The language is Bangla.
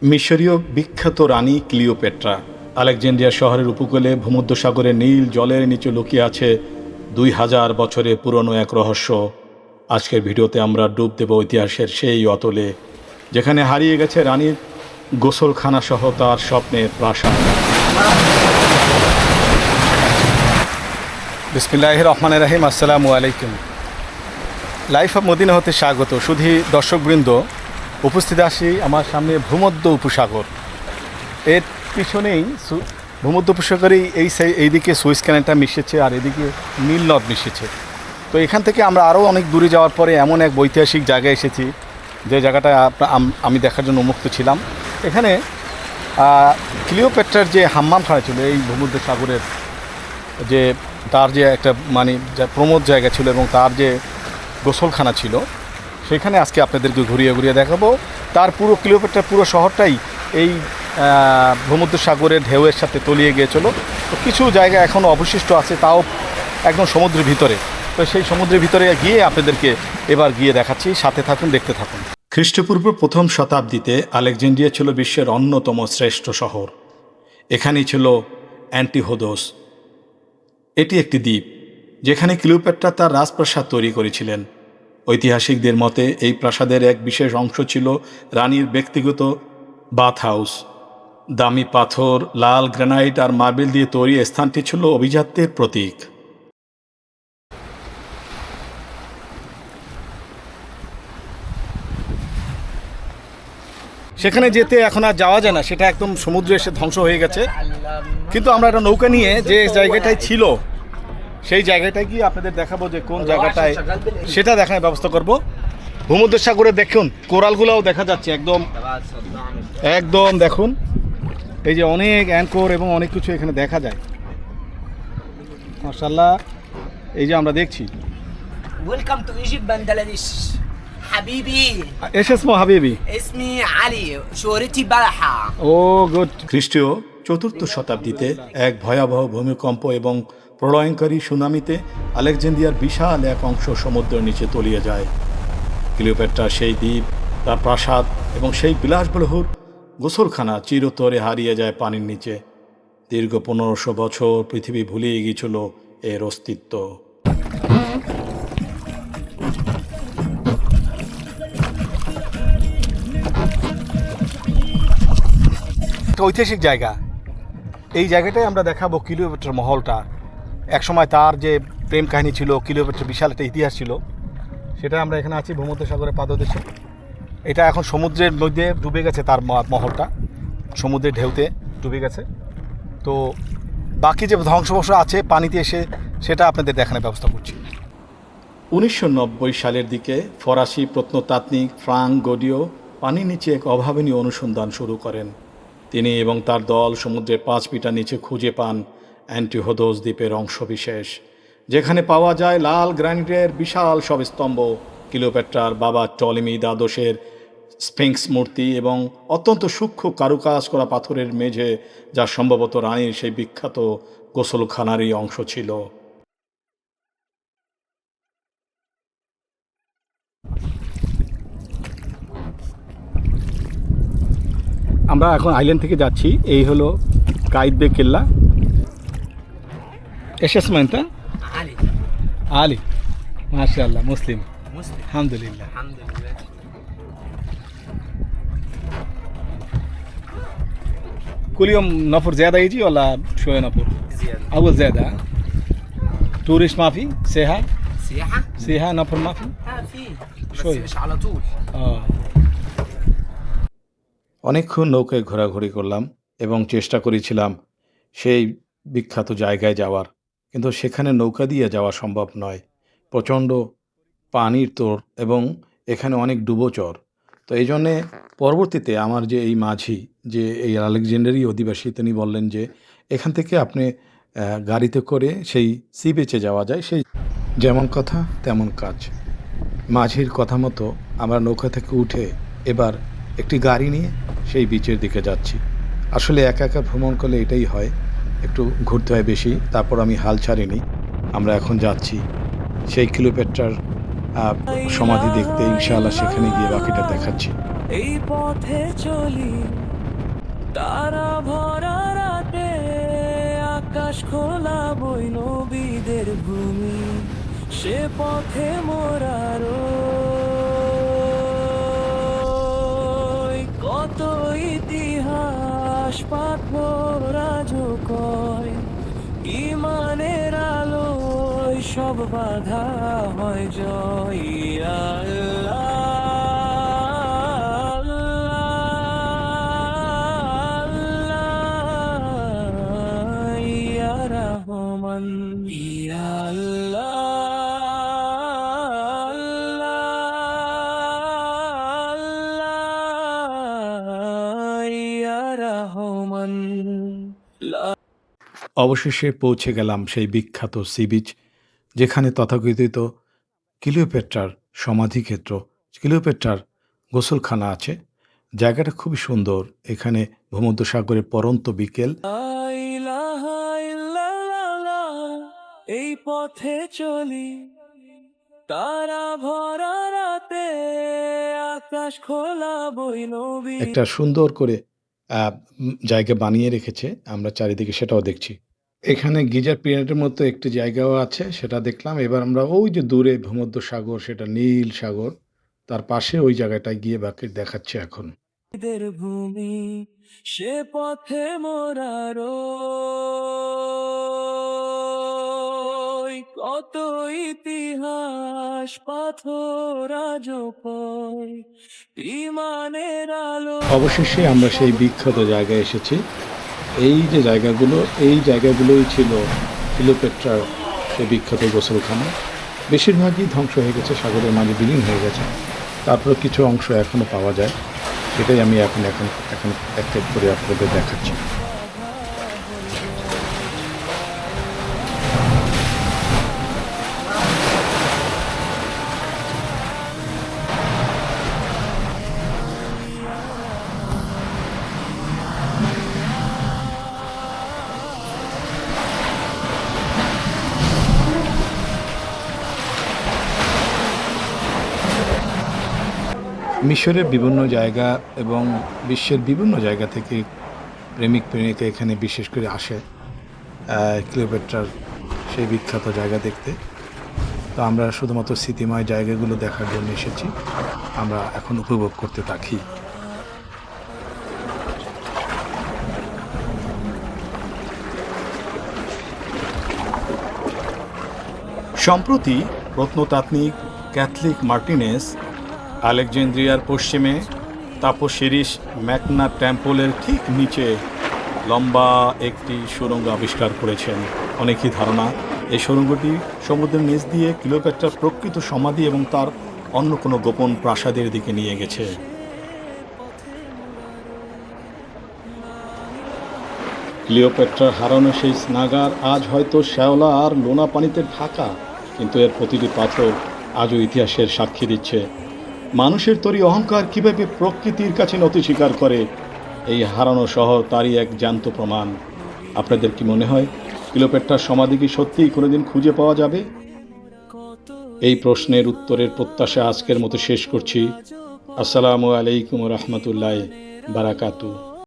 মিশরীয় বিখ্যাত রানী ক্লিওপেট্রা আলেকজান্দ্রিয়া শহরের উপকূলে ভূমধ্যসাগরের নীল জলের নিচে লুকিয়ে আছে 2000 বছরের পুরনো এক রহস্য। আজকের ভিডিওতে আমরা ডুব দেব ইতিহাসের সেই অতলে, যেখানে হারিয়ে গেছে রানীর গোসলখানা সহ তার স্বপ্নের প্রাসাদ। বিসমিল্লাহির রহমানির রহিম। আসসালামু আলাইকুম। লাইফ অফ মদিনা হতে স্বাগত। শুধু দর্শকবৃন্দ, উপস্থিত আসি আমার সামনে ভূমধ্য উপসাগর। এর পিছনেই ভূমধ্য উপসাগরেই এইদিকে সুইস ক্যানেলটা মিশেছে আর এদিকে নীল নদ মিশেছে। তো এখান থেকে আমরা আরও অনেক দূরে যাওয়ার পরে এমন এক ঐতিহাসিক জায়গায় এসেছি, যে জায়গাটা আমি দেখার জন্য উন্মুক্ত ছিলাম। এখানে ক্লিওপেট্রার যে হাম্মামখানা ছিল, এই ভূমধ্য সাগরের যে তার যে একটা প্রমোদ জায়গা ছিল এবং তার যে গোসলখানা ছিল, সেখানে আজকে আপনাদেরকে ঘুরিয়ে ঘুরিয়ে দেখাবো। তার পুরো ক্লিওপেট্রার পুরো শহরটাই এই ভূমধ্য সাগরের ঢেউয়ের সাথে তলিয়ে গিয়েছিল। তো কিছু জায়গা এখনও অবশিষ্ট আছে, তাও একদম সমুদ্রের ভিতরে। তো সেই সমুদ্রের ভিতরে গিয়ে আপনাদেরকে এবার গিয়ে দেখাচ্ছি, সাথে থাকুন, দেখতে থাকুন। খ্রিস্টপূর্ব প্রথম শতাব্দীতে আলেকজান্দ্রিয়া ছিল বিশ্বের অন্যতম শ্রেষ্ঠ শহর। এখানেই ছিল অ্যান্টিহোদোস। এটি একটি দ্বীপ, যেখানে ক্লিওপেট্রা তার রাজপ্রাসাদ তৈরি করেছিলেন। ঐতিহাসিকদের মতে এই প্রাসাদের এক বিশেষ অংশ ছিল রানীর ব্যক্তিগত বাথ হাউস। দামি পাথর, লাল গ্রানাইট আর মার্বেল দিয়ে তৈরি স্থানটি ছিল অভিজাত্যের প্রতীক। সেখানে যেতে এখন আর যাওয়া যায় না, সেটা একদম সমুদ্রে এসে ধ্বংস হয়ে গেছে। কিন্তু আমরা একটা নৌকা নিয়ে যে জায়গাটায় ছিল, সেই জায়গাটায় গিয়ে আপনাদের দেখাবো যে কোন জায়গাটায়, সেটা দেখানোর ব্যবস্থা করব। ভূমধ্য সাগরে দেখুন, কোরালগুলোও দেখা যাচ্ছে একদম একদম দেখুন, এই যে অনেক অ্যাঙ্কর এবং অনেক কিছু এখানে দেখা যায়। মাশাআল্লাহ, এই যে আমরা দেখছি। ওয়েলকাম টু ইজিপ্ট বাংলাদেশ হাবিবি। ايش اسمه حبيبي؟ اسمي علي شهرتي بلحة। ও গুড। খ্রিস্টীয় চতুর্থ শতাব্দীতে এক ভয়াবহ ভূমিকম্প এবং প্রলয়ঙ্কারী সুনামিতে আলেকজান্দ্রিয়ার বিশাল এক অংশ সমুদ্রের নিচে তলিয়ে যায়। ক্লিওপেট্রা সেই দ্বীপ, তার প্রাসাদ এবং সেই বিলাসবহুল গোসলখানা চিরতরে হারিয়ে যায় পানির নিচে। দীর্ঘ 1500 বছর পৃথিবী ভুলিয়ে গিয়েছিল এর অস্তিত্ব। ঐতিহাসিক জায়গা, এই জায়গাটায় আমরা দেখাবো ক্লিওপেট্রার মহলটা। একসময় তার যে প্রেম কাহিনী ছিল, ক্লিওপেট্রার বিশাল একটা ইতিহাস ছিল, সেটা আমরা এখানে আছি ভূমধ্য সাগরের পাদদেশে। এটা এখন সমুদ্রের মধ্যে ডুবে গেছে, তার মহলটা সমুদ্রের ঢেউতে ডুবে গেছে। তো বাকি যে ধ্বংসাবশেষ আছে পানিতে এসে, সেটা আপনাদের দেখানোর ব্যবস্থা করছি। 1990 সালের দিকে ফরাসি প্রত্নতাত্ত্বিক ফ্রাঙ্ক গডিও পানির নিচে এক অভাবনীয় অনুসন্ধান শুরু করেন। তিনি এবং তার দল সমুদ্রের 5 মিটার নিচে খুঁজে পান অ্যান্টিহোদোস দ্বীপের অংশবিশেষ, যেখানে পাওয়া যায় লাল গ্রানাইটের বিশাল সব স্তম্ভ, ক্লিওপেট্রার বাবা টলেমি দ্বাদশের স্ফিংক্স মূর্তি এবং অত্যন্ত সূক্ষ্ম কারুকাজ করা পাথরের মেঝে, যা সম্ভবত রানীর সেই বিখ্যাত গোসলখানারই অংশ ছিল। আমরা এখন আইল্যান্ড থেকে যাচ্ছি। এই হলো কাইদবে কেল্লা। ايش اسمه انت؟ علي. علي، ما شاء الله. مسلم؟ مسلم الحمد لله. الحمد لله. كل يوم نفر زياده يجي ولا شويه نفر؟ زيادة. اول زياده. توريست ما في؟ سياحه؟ سياحة؟ سياحه نفر ما في؟ في بس شوية. مش على طول. অনেকক্ষণ নৌকায় ঘোরাঘুরি করলাম এবং চেষ্টা করেছিলাম সেই বিখ্যাত জায়গায় যাওয়ার, কিন্তু সেখানে নৌকা দিয়ে যাওয়া সম্ভব নয়। প্রচণ্ড পানির তোর এবং এখানে অনেক ডুবোচর। তো এই জন্যে পরবর্তীতে আমার যে এই মাঝি, যে এই আলেকজান্দ্রিয়ারই অধিবাসী, তিনি বললেন যে এখান থেকে আপনি গাড়িতে করে সেই সি বিচে যাওয়া যায়। সেই যেমন কথা তেমন কাজ। মাঝির কথা মতো আমরা নৌকা থেকে উঠে এবার একটি গাড়ি নিয়ে সেই বিচের দিকে যাচ্ছি। আসলে একা একা ভ্রমণ করলে এটাই হয়, একটু ঘুরতে হয় বেশি। তারপর আমি হাল ছাড়িনি। আমরা এখন যাচ্ছি সেই ক্লিওপেট্রার সমাধি দেখতে। ইনশাআল্লাহ সেখানে গিয়ে বাকিটা দেখাচ্ছি। এই পথে চলি তারা ভরা রাতে আকাশ খোলা বই নবীদের ভূমি, সে পথে মোরার কত ইতিহাস পাথর আজও কয়, ইমানের আলোয় সব বাধা হয় জয়। ইয়া আল্লাহ, আল্লাহ, ইয়া রহমান, ইয়া আল্লাহ, আল্লাহ, ইয়া রহমান। অবশেষে পৌঁছে গেলাম সেই বিখ্যাত সি বিচ, যেখানে তথাকথিত ক্লিওপেট্রার সমাধিক্ষেত্র, ক্লিওপেট্রার গোসলখানা আছে। জায়গাটা খুবই সুন্দর। এখানে ভূমধ্যসাগরের পরন্ত বিকেল। লা ইলাহা ইল্লাল্লাহ, এই পথে চলি, তারা ভরা রাতে আকাশ খোলা বই নবী। একটা সুন্দর করে জায়গা বানিয়ে রেখেছে, আমরা চারিদিকে সেটাও দেখছি। এখানে গিজার পিরামিডের মতো একটি জায়গাও আছে, সেটা দেখলাম। এবার আমরা ওই যে দূরে ভূমধ্যসাগর, সেটা নীল সাগর, তার পাশে ওই জায়গাটায় গিয়ে বাকি দেখাচ্ছে এখন। দের ভূমি, সে পথে মোরার কত ইতিহাস পাথর আজও কয়, ইমানের আলো। অবশেষে আমরা সেই বিখ্যাত জায়গায় এসেছি। এই যে জায়গাগুলো, এই জায়গাগুলোই ছিল ক্লিওপেট্রার সেই বিখ্যাত গোসলখানা। বেশিরভাগই ধ্বংস হয়ে গেছে, সাগরের মাঝে বিলীন হয়ে গেছে। তারপর কিছু অংশ এখনও পাওয়া যায়, সেটাই আমি এখন এক এক করে আপনাদের দেখাচ্ছি। মিশরের বিভিন্ন জায়গা এবং বিশ্বের বিভিন্ন জায়গা থেকে প্রেমিক প্রেমিকা এখানে বিশেষ করে আসে ক্লিওপেট্রার সেই বিখ্যাত জায়গা দেখতে। তো আমরা শুধুমাত্র স্মৃতিময় জায়গাগুলো দেখার জন্য এসেছি, আমরা এখন উপভোগ করতে থাকি। সম্প্রতি প্রত্নতাত্ত্বিক ক্যাথলিক মার্টিনেস আলেকজান্দ্রিয়ার পশ্চিমে তাপসিরিস ম্যাকনা টেম্পলের ঠিক নিচে লম্বা একটি সুড়ঙ্গ আবিষ্কার করেছেন। অনেকেই ধারণা এই সুড়ঙ্গটি সমুদ্রের নিচ দিয়ে ক্লিওপেট্রার প্রকৃত সমাধি এবং তার অন্য কোনো গোপন প্রাসাদের দিকে নিয়ে গেছে। ক্লিওপেট্রার হারানো সেই স্নাগার আজ হয়তো শ্যাওলা আর লোনা পানিতে ঢাকা, কিন্তু এর প্রতিটি পাথর আজও ইতিহাসের সাক্ষী দিচ্ছে মানুষের তৈরি অহংকার কীভাবে প্রকৃতির কাছে নতি স্বীকার করে। এই হারানো শহর তারই এক জ্যান্ত প্রমাণ। আপনাদের কি মনে হয় ক্লিওপেট্রার সমাধি কি সত্যিই কোনোদিন খুঁজে পাওয়া যাবে? এই প্রশ্নের উত্তরের প্রত্যাশা আজকের মতো শেষ করছি। আসসালামু আলাইকুম রহমতুল্লাহ বারাকাতু।